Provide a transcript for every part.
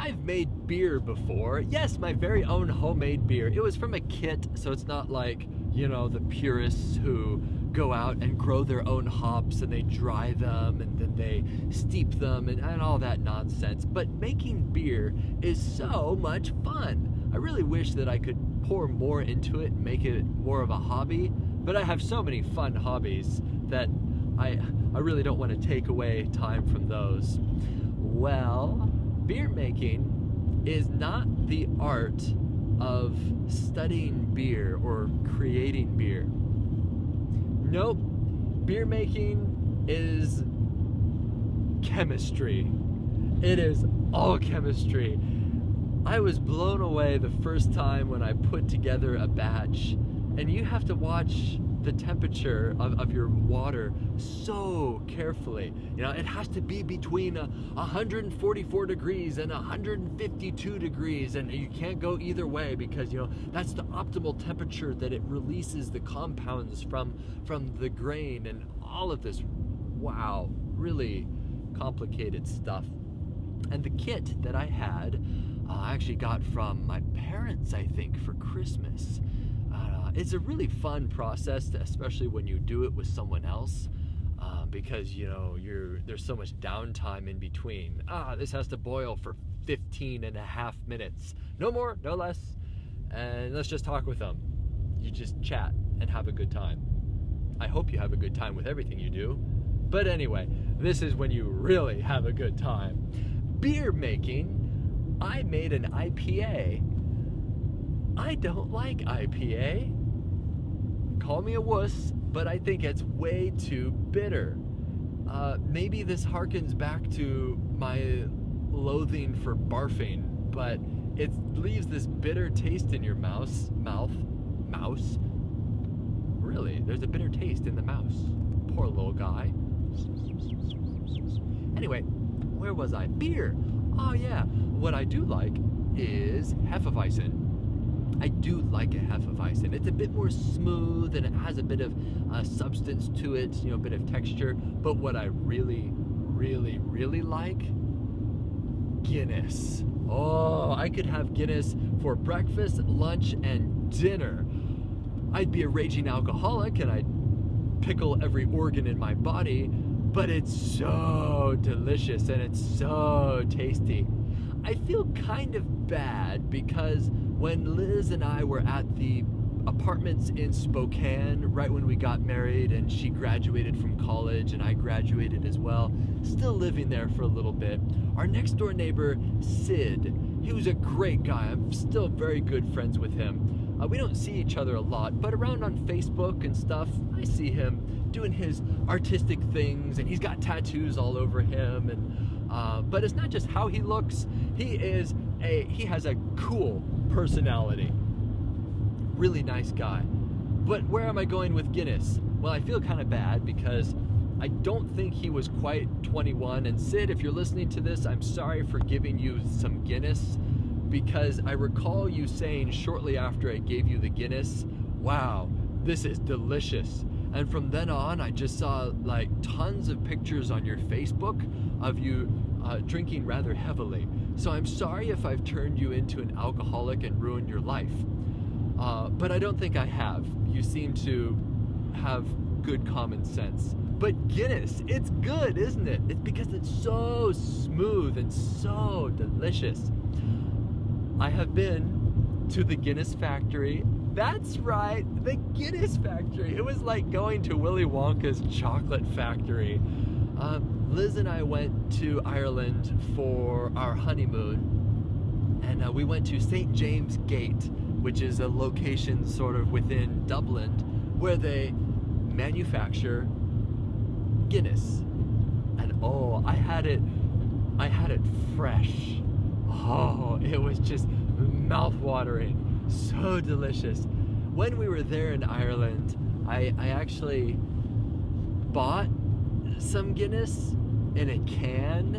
I've made beer before. Yes, my very own homemade beer. It was from a kit, so it's not like, you know, the purists who go out and grow their own hops and they dry them and then they steep them and all that nonsense. But making beer is so much fun. I really wish that I could pour more into it and make it more of a hobby, but I have so many fun hobbies that I really don't want to take away time from those. Well, beer making is not the art of studying beer or creating beer. Nope, beer making is chemistry. It is all chemistry. I was blown away the first time when I put together a batch, and you have to watch the temperature of your water so carefully. You know, it has to be between 144 degrees and 152 degrees, and you can't go either way because, you know, that's the optimal temperature that it releases the compounds from the grain and all of this. Wow, really complicated stuff. And the kit that I had, I actually got from my parents, I think, for Christmas. It's a really fun process, especially when you do it with someone else, because, you know, there's so much downtime in between. This has to boil for 15.5 minutes. No more, no less. And let's just talk with them. You just chat and have a good time. I hope you have a good time with everything you do. But anyway, this is when you really have a good time. Beer making, I made an IPA. I don't like IPA. Call me a wuss, but I think it's way too bitter. Maybe this harkens back to my loathing for barfing, but it leaves this bitter taste in your mouth. Really, there's a bitter taste in the mouse. Poor little guy. Anyway, where was I? Beer. Oh yeah, what I do like is Hefeweizen. I do like a Hefeweizen. It's a bit more smooth and it has a bit of substance to it, you know, a bit of texture. But what I really, really, really like, Guinness. Oh, I could have Guinness for breakfast, lunch, and dinner. I'd be a raging alcoholic and I'd pickle every organ in my body, but it's so delicious and it's so tasty. I feel kind of bad because when Liz and I were at the apartments in Spokane right when we got married and she graduated from college and I graduated as well, still living there for a little bit, our next door neighbor, Sid, he was a great guy. I'm still very good friends with him. We don't see each other a lot, but around on Facebook and stuff, I see him doing his artistic things and he's got tattoos all over him. And but it's not just how he looks. He has a cool personality. Really nice guy. But where am I going with Guinness? Well, I feel kind of bad because I don't think he was quite 21. And Sid, if you're listening to this, I'm sorry for giving you some Guinness, because I recall you saying shortly after I gave you the Guinness, wow, this is delicious. And from then on, I just saw like tons of pictures on your Facebook of you drinking rather heavily. So I'm sorry if I've turned you into an alcoholic and ruined your life. But I don't think I have. You seem to have good common sense. But Guinness, it's good, isn't it? It's because it's so smooth and so delicious. I have been to the Guinness factory. That's right, the Guinness factory. It was like going to Willy Wonka's chocolate factory. Liz and I went to Ireland for our honeymoon, and we went to St. James Gate, which is a location sort of within Dublin where they manufacture Guinness. And oh, I had it fresh. Oh, it was just mouth-watering, so delicious. When we were there in Ireland, I actually bought some Guinness in a can,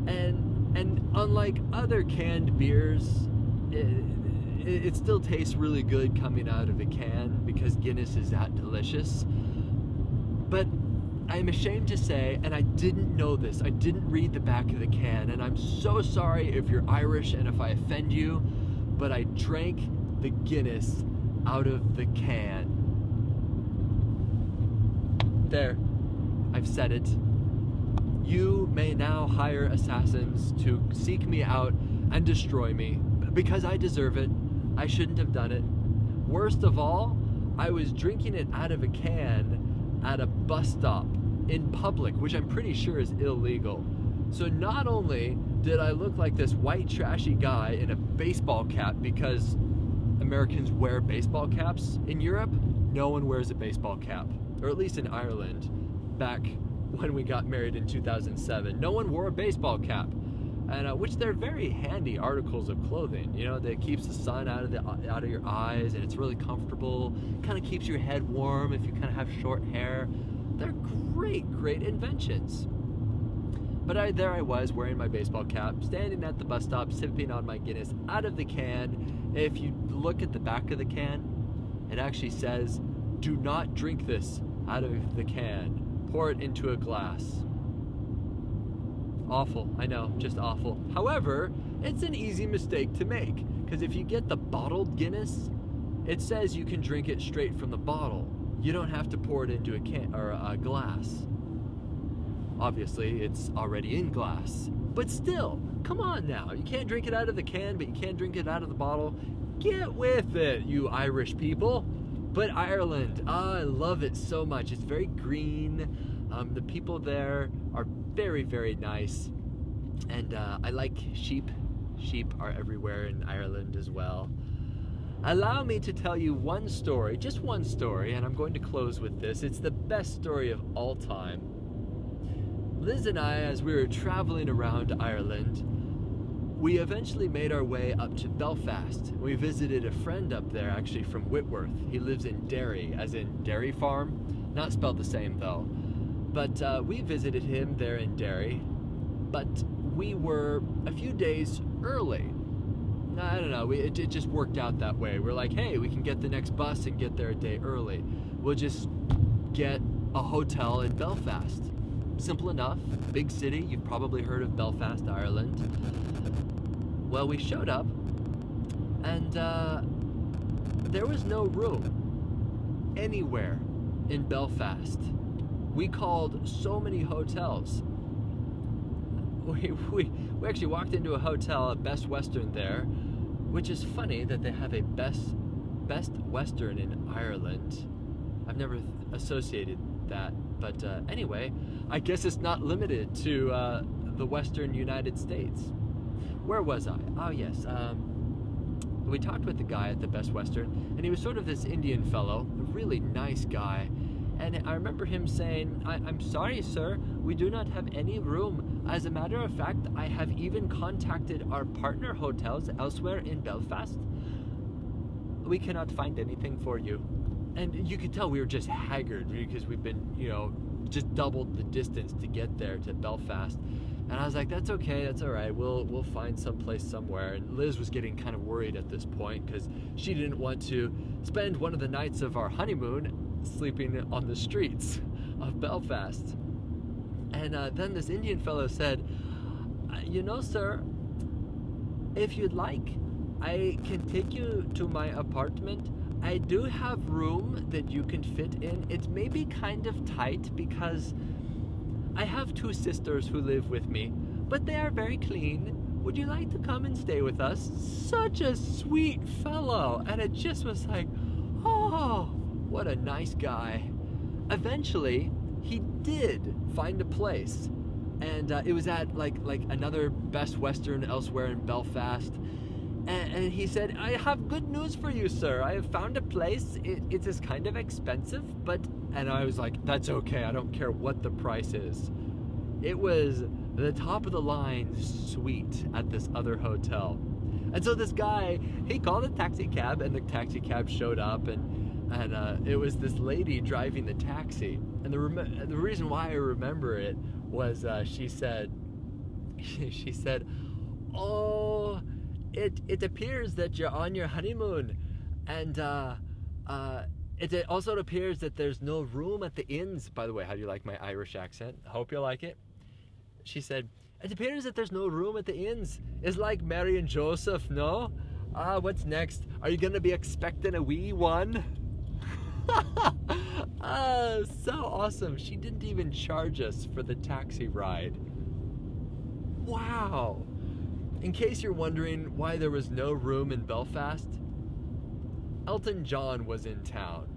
and unlike other canned beers, it still tastes really good coming out of a can because Guinness is that delicious. But I am ashamed to say, and I didn't know this, I didn't read the back of the can, and I'm so sorry if you're Irish and if I offend you, but I drank the Guinness out of the can. There, I've said it. You may now hire assassins to seek me out and destroy me, because I deserve it. I shouldn't have done it. Worst of all, I was drinking it out of a can at a bus stop in public, which I'm pretty sure is illegal. So not only did I look like this white trashy guy in a baseball cap, because Americans wear baseball caps, in Europe, no one wears a baseball cap, or at least in Ireland, back when we got married in 2007. No one wore a baseball cap, and which they're very handy articles of clothing. You know, that keeps the sun out of your eyes, and it's really comfortable. Kind of keeps your head warm if you kind of have short hair. They're great inventions. But there I was wearing my baseball cap, standing at the bus stop, sipping on my Guinness out of the can. If you look at the back of the can, it actually says, "Do not drink this out of the can. Pour it into a glass." Awful, I know, just awful. However, it's an easy mistake to make, because if you get the bottled Guinness, it says you can drink it straight from the bottle. You don't have to pour it into a can or a glass. Obviously, it's already in glass. But still, come on now. You can't drink it out of the can, but you can drink it out of the bottle. Get with it, you Irish people. But Ireland, I love it so much. It's very green. The people there are very nice. And I like sheep. Sheep are everywhere in Ireland as well. Allow me to tell you one story, just one story, and I'm going to close with this. It's the best story of all time. Liz and I, as we were traveling around Ireland, we eventually made our way up to Belfast. We visited a friend up there, actually from Whitworth. He lives in Derry, as in dairy farm. Not spelled the same though. But we visited him there in Derry. But we were a few days early. I don't know, it just worked out that way. We're like, hey, we can get the next bus and get there a day early. We'll just get a hotel in Belfast. Simple enough, big city, you've probably heard of Belfast, Ireland. Well, we showed up, and there was no room anywhere in Belfast. We called so many hotels. We actually walked into a hotel at Best Western there, which is funny that they have a Best Western in Ireland. I've never associated that, but anyway, I guess it's not limited to the Western United States. Where was I? Oh yes, we talked with the guy at the Best Western, and he was sort of this Indian fellow, a really nice guy. And I remember him saying, I'm sorry, sir, we do not have any room. As a matter of fact, I have even contacted our partner hotels elsewhere in Belfast. We cannot find anything for you. And you could tell we were just haggard because we've been, just doubled the distance to get there to Belfast. And I was like, that's okay, that's all right. We'll find some place somewhere. And Liz was getting kind of worried at this point because she didn't want to spend one of the nights of our honeymoon sleeping on the streets of Belfast. And then this Indian fellow said, sir, if you'd like, I can take you to my apartment. I do have room that you can fit in. It may be kind of tight because I have two sisters who live with me, but they are very clean. Would you like to come and stay with us? Such a sweet fellow. And it just was like, oh, what a nice guy. Eventually, he did find a place. And it was at like another Best Western elsewhere in Belfast. And he said, I have good news for you, sir. I have found a place. It is kind of expensive, but... And I was like, that's okay. I don't care what the price is. It was the top of the line suite at this other hotel. And so this guy, he called a taxi cab, and the taxi cab showed up, and it was this lady driving the taxi. And the reason why I remember it was she said, oh, it appears that you're on your honeymoon, and It also appears that there's no room at the inns. By the way, how do you like my Irish accent? I hope you like it. She said, it appears that there's no room at the inns. It's like Mary and Joseph, no? What's next? Are you going to be expecting a wee one? So awesome. She didn't even charge us for the taxi ride. Wow. In case you're wondering why there was no room in Belfast, Elton John was in town.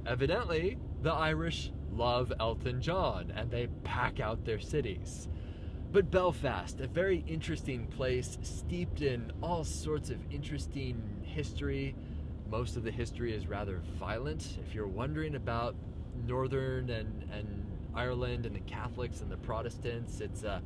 Evidently, the Irish love Elton John and they pack out their cities. But Belfast, a very interesting place steeped in all sorts of interesting history. Most of the history is rather violent. If you're wondering about Northern and Ireland and the Catholics and the Protestants, it's a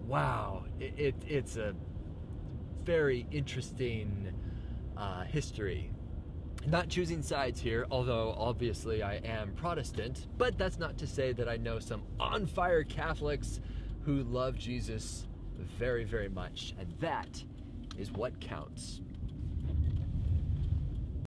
wow. It's a very interesting history. Not choosing sides here, although obviously I am Protestant, but that's not to say that I know some on-fire Catholics who love Jesus very, very much, and that is what counts.